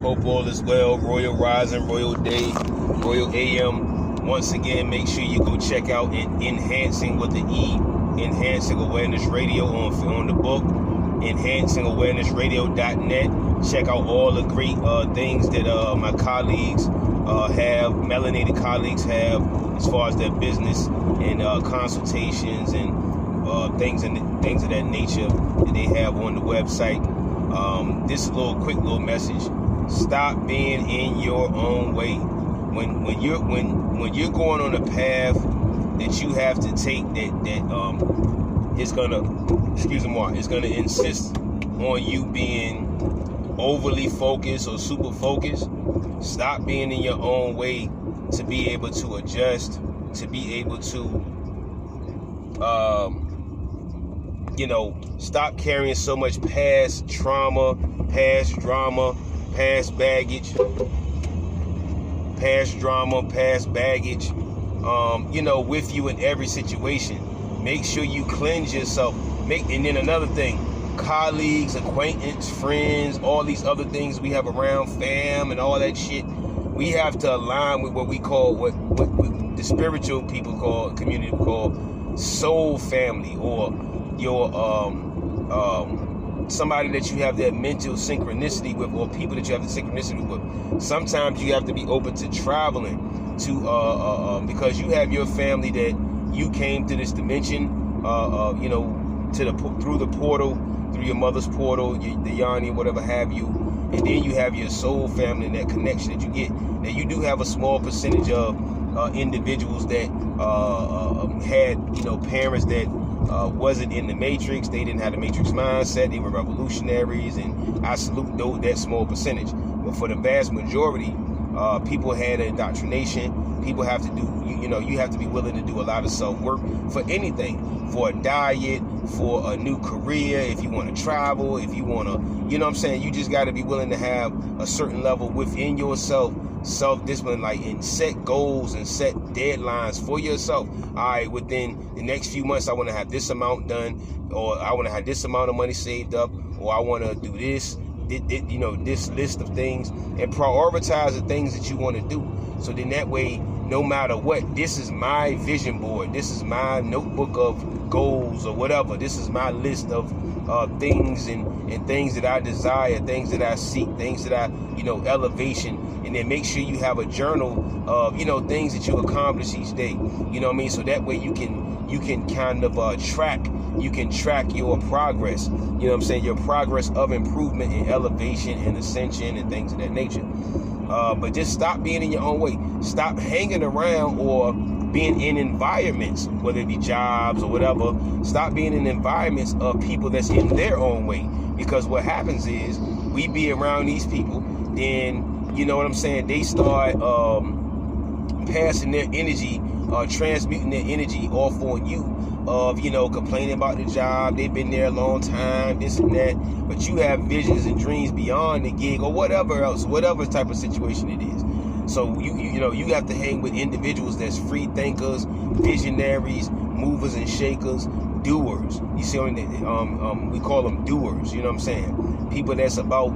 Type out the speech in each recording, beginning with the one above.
Hope all is well. Royal Rising, Royal Day, Royal AM. Once again, make sure you go check out Enhancing with the E, Enhancing Awareness Radio on the book, enhancingawarenessradio.net. Check out all the great things that my colleagues have, melanated colleagues have, as far as their business and consultations and things of that nature that they have on the website. This is a quick little message. Stop being in your own way. When you're going on a path that you have to take that it's gonna insist on you being overly focused or super focused. Stop being in your own way to be able to adjust, to be able to stop carrying so much past trauma, past drama, past baggage, past drama, past baggage, with you in every situation. Make sure you cleanse yourself. And then another thing, colleagues, acquaintance, friends, all these other things we have around, fam and all that shit, we have to align with what we call, what the spiritual people call, community call soul family, or your somebody that you have that mental synchronicity with, or people that you have the synchronicity with. Sometimes you have to be open to traveling to because you have your family that you came to this dimension through the portal, through your mother's portal, the Yanni, whatever have you, and then you have your soul family and that connection that you get. Now you do have a small percentage of individuals that had parents that wasn't in the matrix. They didn't have the matrix mindset. They were revolutionaries, and I salute that small percentage. But for the vast majority, people had an indoctrination. People have to do, you have to be willing to do a lot of self-work for anything, for a diet, for a new career, if you want to travel, if you want to, you just got to be willing to have a certain level within yourself, self-discipline, and set goals and set deadlines for yourself. All right, within the next few months, I want to have this amount done, or I want to have this amount of money saved up, or I want to do this list of things, and prioritize the things that you want to do. So then that way, no matter what, this is my vision board, this is my notebook of goals or whatever, this is my list of things and things that I desire, things that I seek, things that I, elevation. And then make sure you have a journal of, things that you accomplish each day. So that way you can kind of track your progress, your progress of improvement and elevation and ascension and things of that nature. But just stop being in your own way. Stop hanging around or being in environments, whether it be jobs or whatever. Stop being in environments of people that's in their own way. Because what happens is, we be around these people, then, they start passing their energy, transmuting their energy off on you, of complaining about the job, they've been there a long time, this and that, but you have visions and dreams beyond the gig or whatever else, whatever type of situation it is. So you have to hang with individuals that's free thinkers, visionaries, movers and shakers, doers. You see, we call them doers. People that's about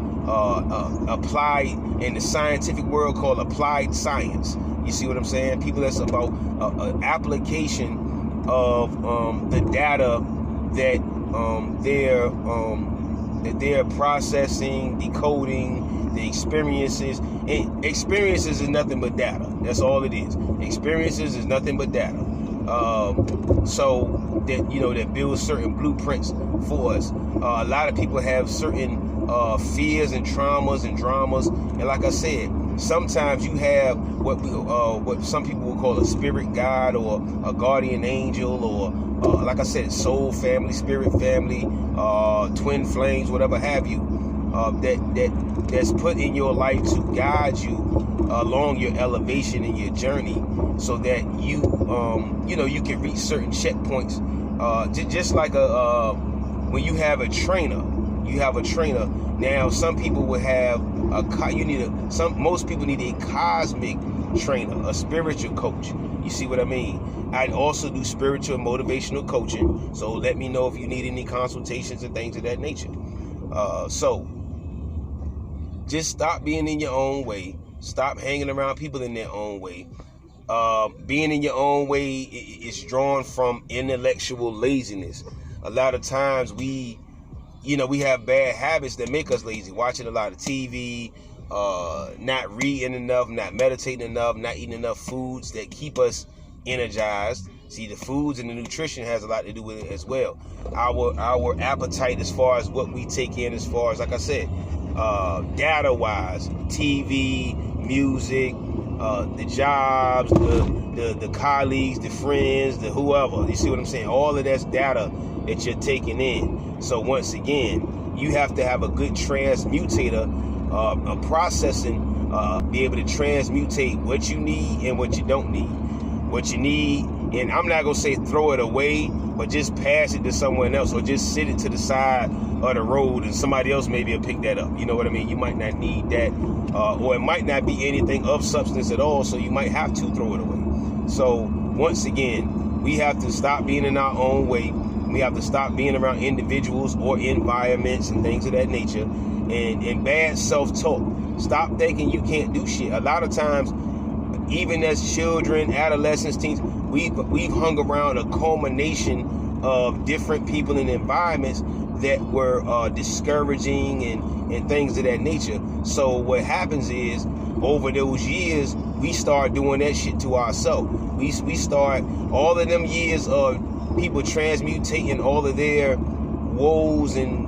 applied, in the scientific world called applied science. You see what I'm saying? People that's about application of the data that they're processing, decoding, the experiences. And experiences is nothing but data. That's all it is. Experiences is nothing but data. So that that builds certain blueprints for us. A lot of people have certain fears and traumas and dramas, and like I said, sometimes you have what some people will call a spirit guide, or a guardian angel, or like I said, soul family, spirit family, twin flames, whatever have you, that's put in your life to guide you along your elevation and your journey, so that you you can reach certain checkpoints. Just like when you have a trainer. Now, some people will have most people need a cosmic trainer, a spiritual coach. You see what I mean? I also do spiritual and motivational coaching. So let me know if you need any consultations and things of that nature. So just stop being in your own way. Stop hanging around people in their own way. Being in your own way is drawn from intellectual laziness. A lot of times we have bad habits that make us lazy. Watching a lot of TV, not reading enough, not meditating enough, not eating enough foods that keep us energized. See, the foods and the nutrition has a lot to do with it as well. Our appetite as far as what we take in, as far as, like I said, data-wise, TV, music, the jobs, the colleagues, the friends, the whoever. You see what I'm saying? All of that's data that you're taking in. So once again, you have to have a good transmutator, a processing, be able to transmutate what you need and what you don't need. What you need, and I'm not gonna say throw it away, but just pass it to someone else, or just sit it to the side of the road and somebody else maybe will pick that up. You know what I mean? You might not need that, or it might not be anything of substance at all, so you might have to throw it away. So once again, we have to stop being in our own way. We have to stop being around individuals or environments and things of that nature, and bad self-talk. Stop thinking you can't do shit. A lot of times, even as children, adolescents, teens, we've hung around a culmination of different people and environments that were discouraging and things of that nature. So what happens is, over those years, we start doing that shit to ourselves. We start, all of them years of people transmutating all of their woes and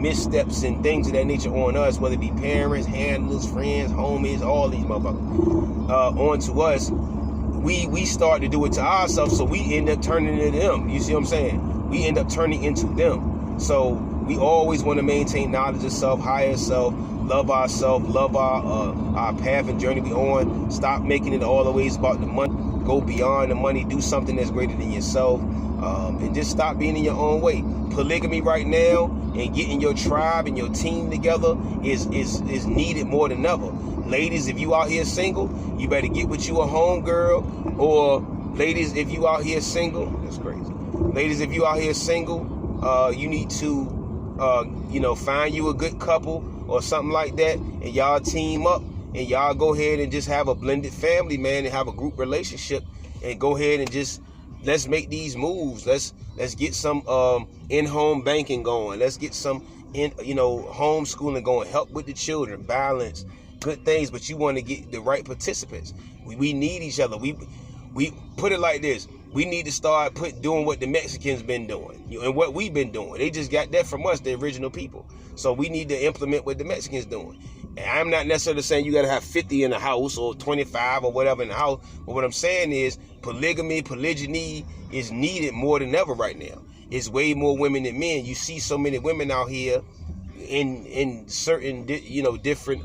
missteps and things of that nature on us, whether it be parents, handlers, friends, homies, all these motherfuckers, onto us. We start to do it to ourselves, so we end up turning into them. You see what I'm saying? We end up turning into them. So we always want to maintain knowledge of self, higher self, love ourselves, love our path and journey we on. Stop making it all always about the money. Go beyond the money. Do something that's greater than yourself. And just stop being in your own way. Polygamy right now and getting your tribe and your team together is needed more than ever. Ladies, if you out here single, you better get with you a homegirl. Or ladies, if you out here single, that's crazy. Ladies, if you out here single, you need to find you a good couple or something like that, and y'all team up and y'all go ahead and just have a blended family, man, and have a group relationship, and go ahead and just let's make these moves. Let's get some in-home banking going. Let's get some homeschooling going. Help with the children, balance, good things. But you want to get the right participants. We need each other. We put it like this. We need to start doing what the Mexicans been doing, and what we've been doing. They just got that from us, the original people. So we need to implement what the Mexicans doing. And I'm not necessarily saying you got to have 50 in the house or 25 or whatever in the house. But what I'm saying is polygyny is needed more than ever right now. It's way more women than men. You see so many women out here in certain different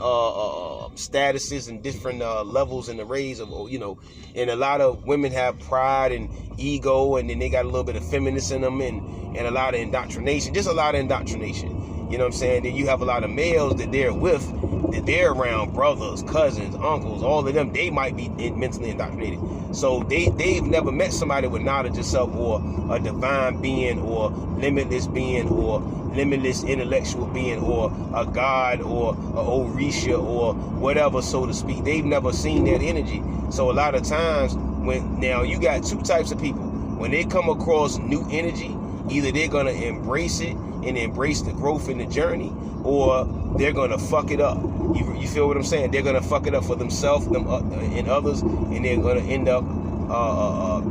statuses and different levels and arrays of and a lot of women have pride and ego, and then they got a little bit of feminist in them, and a lot of indoctrination, just a lot of indoctrination. You know what I'm saying? Then you have a lot of males that they're with, that they're around, brothers, cousins, uncles, all of them, they might be mentally indoctrinated. So they've never met somebody with knowledge of self, or a divine being, or limitless being, or limitless intellectual being, or a god, or a Orisha, or whatever, so to speak. They've never seen that energy. So a lot of times, now you got two types of people. When they come across new energy, either they're going to embrace it and embrace the growth in the journey, or they're going to fuck it up. You feel what I'm saying? They're going to fuck it up for themselves and others, and they're going to end up,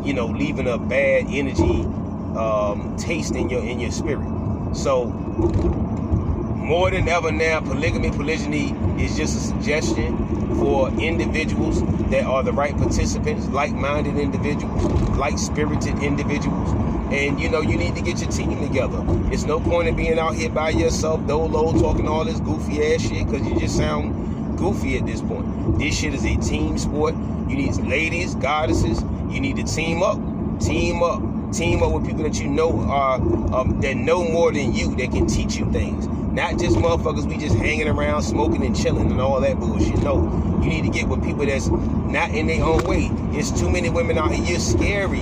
leaving a bad energy taste in your spirit. So more than ever now, polygyny is just a suggestion for individuals that are the right participants, like-minded individuals, like-spirited individuals. And you need to get your team together. It's no point in being out here by yourself, dolo, talking all this goofy ass shit, because you just sound goofy at this point. This shit is a team sport. You need ladies, goddesses. You need to team up with people that you know are that know more than you, that can teach you things. Not just motherfuckers we just hanging around, smoking and chilling and all that bullshit. No, you need to get with people that's not in their own way. It's too many women out here. You're scary.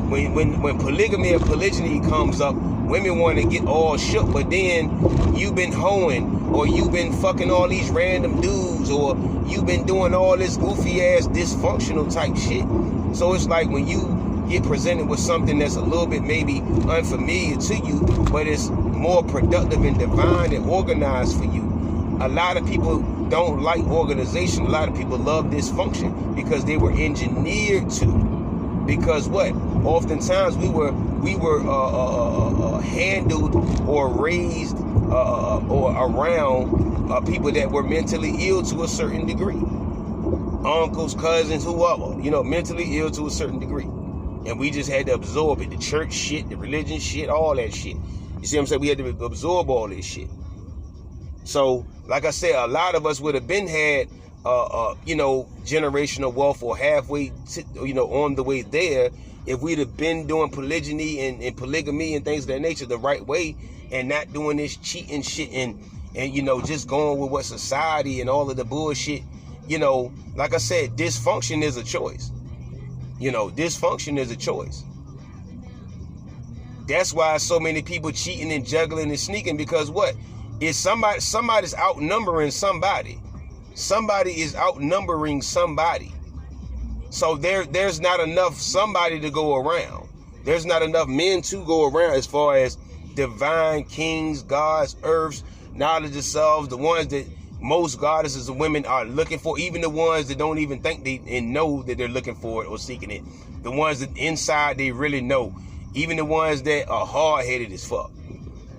When polygamy or polygyny comes up, women want to get all shook, but then you've been hoeing, or you've been fucking all these random dudes, or you've been doing all this goofy ass dysfunctional type shit. So it's like when you get presented with something that's a little bit maybe unfamiliar to you, but it's more productive and divine and organized for you. A lot of people don't like organization. A lot of people love dysfunction because they were engineered to. Because what? Oftentimes we were handled or raised or around people that were mentally ill to a certain degree. Uncles, cousins, whoever, mentally ill to a certain degree. And we just had to absorb it. The church shit, the religion shit, all that shit. You see what I'm saying? We had to absorb all this shit. So, like I said, a lot of us would have been had, generational wealth or halfway, on the way there, if we'd have been doing polygyny and polygamy and things of that nature the right way, and not doing this cheating shit and just going with what society and all of the bullshit. Like I said, dysfunction is a choice. Dysfunction is a choice. That's why so many people cheating and juggling and sneaking, because what? It's somebody's outnumbering somebody. Somebody is outnumbering somebody. So there's not enough somebody to go around. There's not enough men to go around as far as divine kings, gods, earths, knowledge of selves, the ones that most goddesses and women are looking for, even the ones that don't even think and know that they're looking for it or seeking it. The ones that inside they really know. Even the ones that are hard-headed as fuck.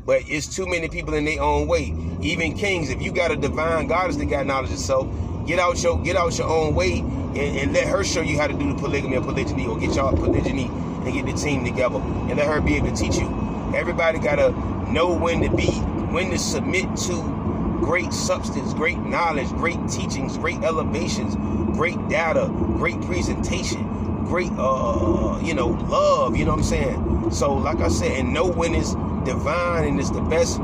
But it's too many people in their own way. Even kings, if you got a divine goddess that got knowledge of self, get out your own way and let her show you how to do the polygamy or polygyny, or get y'all polygyny and get the team together and let her be able to teach you. Everybody gotta know when to submit to great substance, great knowledge, great teachings, great elevations, great data, great presentation, great love, you know what I'm saying? So like I said, and know when it's divine and it's the best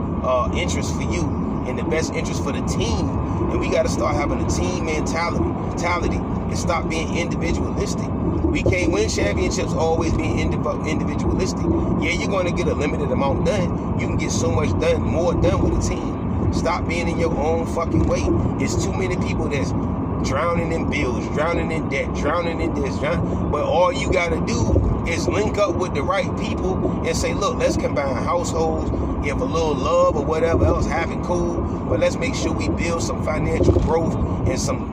interest for you and the best interest for the team. And we got to start having a team mentality and stop being individualistic. We can't win championships always being individualistic. Yeah, you're going to get a limited amount done. You can get so much more done with a team. Stop being in your own fucking way. It's too many people that's drowning in bills, drowning in debt, drowning in this, but all you got to do is link up with the right people and say, look, let's combine households, give a little love or whatever else, have it cool, but let's make sure we build some financial growth and some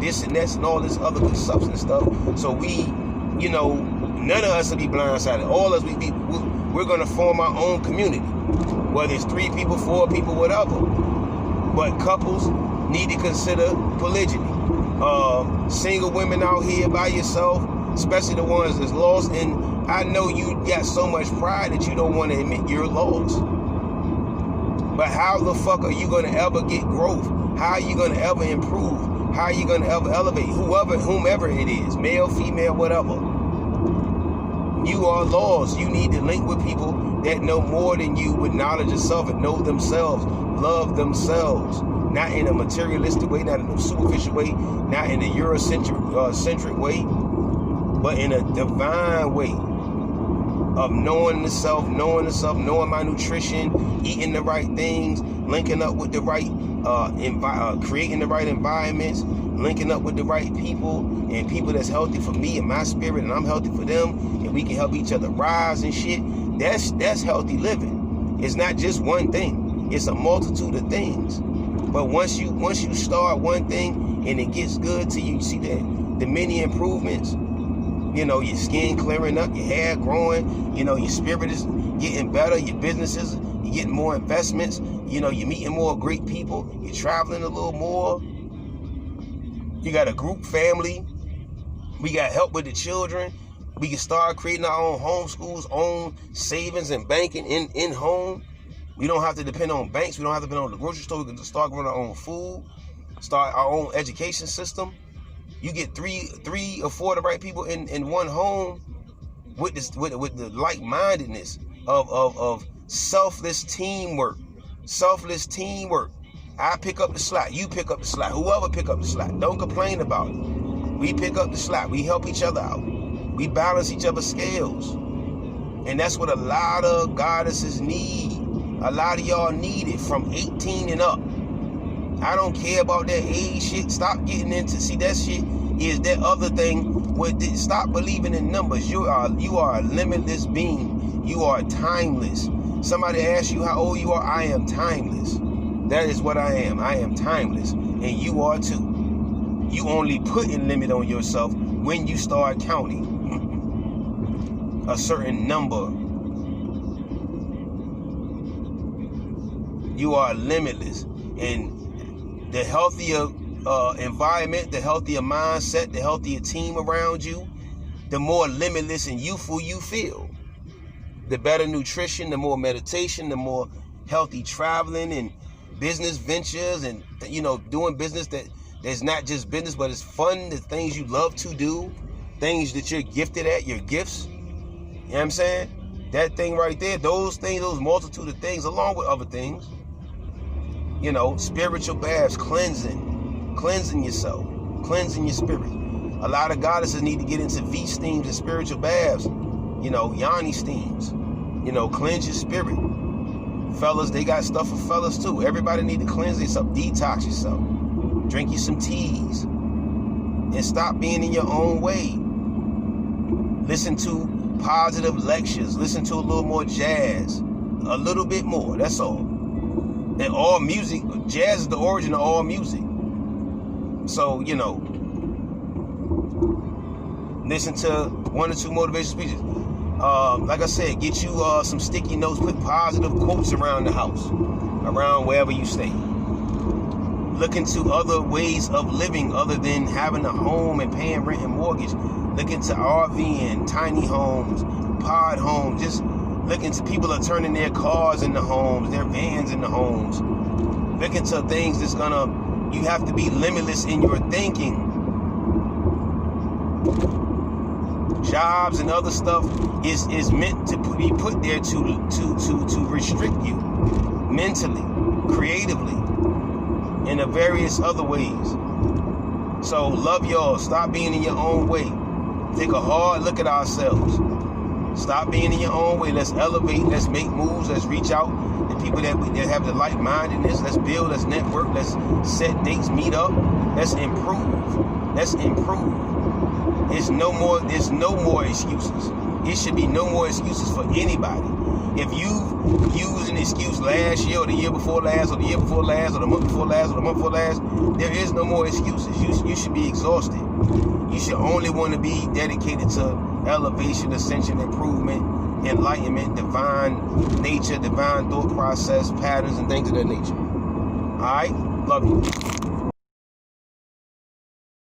this and that and all this other good substance stuff. So we, none of us will be blindsided. All of us, we're going to form our own community, whether it's 3 people, 4 people, whatever. But couples need to consider polygyny. Single women out here by yourself, especially the ones that's lost, and I know you got so much pride that you don't want to admit you're lost. But how the fuck are you going to ever get growth? How are you going to ever improve? How are you going to ever elevate? Whomever it is, male, female, whatever. You are lost. You need to link with people that know more than you, with knowledge of self, and know themselves, love themselves. Not in a materialistic way, not in a superficial way, not in a Eurocentric way, but in a divine way of knowing the self, knowing my nutrition, eating the right things, linking up with the right, creating the right environments, linking up with the right people, and people that's healthy for me and my spirit, and I'm healthy for them, and we can help each other rise and shit. That's healthy living. It's not just one thing. It's a multitude of things. But once you start one thing and it gets good to you, see the many improvements, your skin clearing up, your hair growing, your spirit is getting better, your businesses, you're getting more investments, you're meeting more great people, you're traveling a little more, you got a group family, we got help with the children, we can start creating our own homeschools, own savings and banking in home. We don't have to depend on banks. We don't have to depend on the grocery store. We can just start growing our own food, start our own education system. You get three or 4 of the right people in one home with the like-mindedness of selfless teamwork. Selfless teamwork. I pick up the slack. You pick up the slack. Whoever pick up the slack. Don't complain about it. We pick up the slack. We help each other out. We balance each other's scales. And that's what a lot of goddesses need. A lot of y'all need it from 18 and up. I don't care about that age shit. Stop getting into, see, that shit is that other thing. Stop believing in numbers. You are a limitless being. You are timeless. Somebody asks you how old you are. I am timeless. That is what I am. I am timeless. And you are too. You only put a limit on yourself when you start counting a certain number. You are limitless. And the healthier environment, the healthier mindset, the healthier team around you, the more limitless and youthful you feel. The better nutrition, the more meditation, the more healthy traveling and business ventures, and doing business that's not just business, but it's fun, the things you love to do, things that you're gifted at, your gifts. You know what I'm saying? That thing right there, those things, those multitude of things, along with other things. Spiritual baths, cleansing yourself, cleansing your spirit. A lot of goddesses need to get into V steams and spiritual baths, yoni steams, cleanse your spirit. Fellas, they got stuff for fellas too. Everybody need to cleanse yourself, detox yourself, drink you some teas, and stop being in your own way. Listen to positive lectures, listen to a little more jazz, a little bit more, that's all. And all music, jazz is the origin of all music. So, listen to 1 or 2 motivational speeches. Like I said, get you some sticky notes, put positive quotes around the house, around wherever you stay. Look into other ways of living other than having a home and paying rent and mortgage. Look into RVing, tiny homes, pod homes. Just look into people are turning their cars into homes, their vans into homes. Look into things that's you have to be limitless in your thinking. Jobs and other stuff is meant to be put there to restrict you mentally, creatively, in a various other ways. So love y'all. Stop being in your own way. Take a hard look at ourselves. Stop being in your own way. Let's elevate. Let's make moves. Let's reach out to people that have the like-mindedness. Let's build. Let's network. Let's set dates. Meet up. Let's improve. Let's improve. There's no more excuses. It should be no more excuses for anybody. If you used an excuse last year or the year before last or the year before last or the month before last or the month before last, there is no more excuses. You should be exhausted. You should only want to be dedicated to elevation, ascension, improvement, enlightenment, divine nature, divine thought process, patterns, and things of that nature. All right? Love you.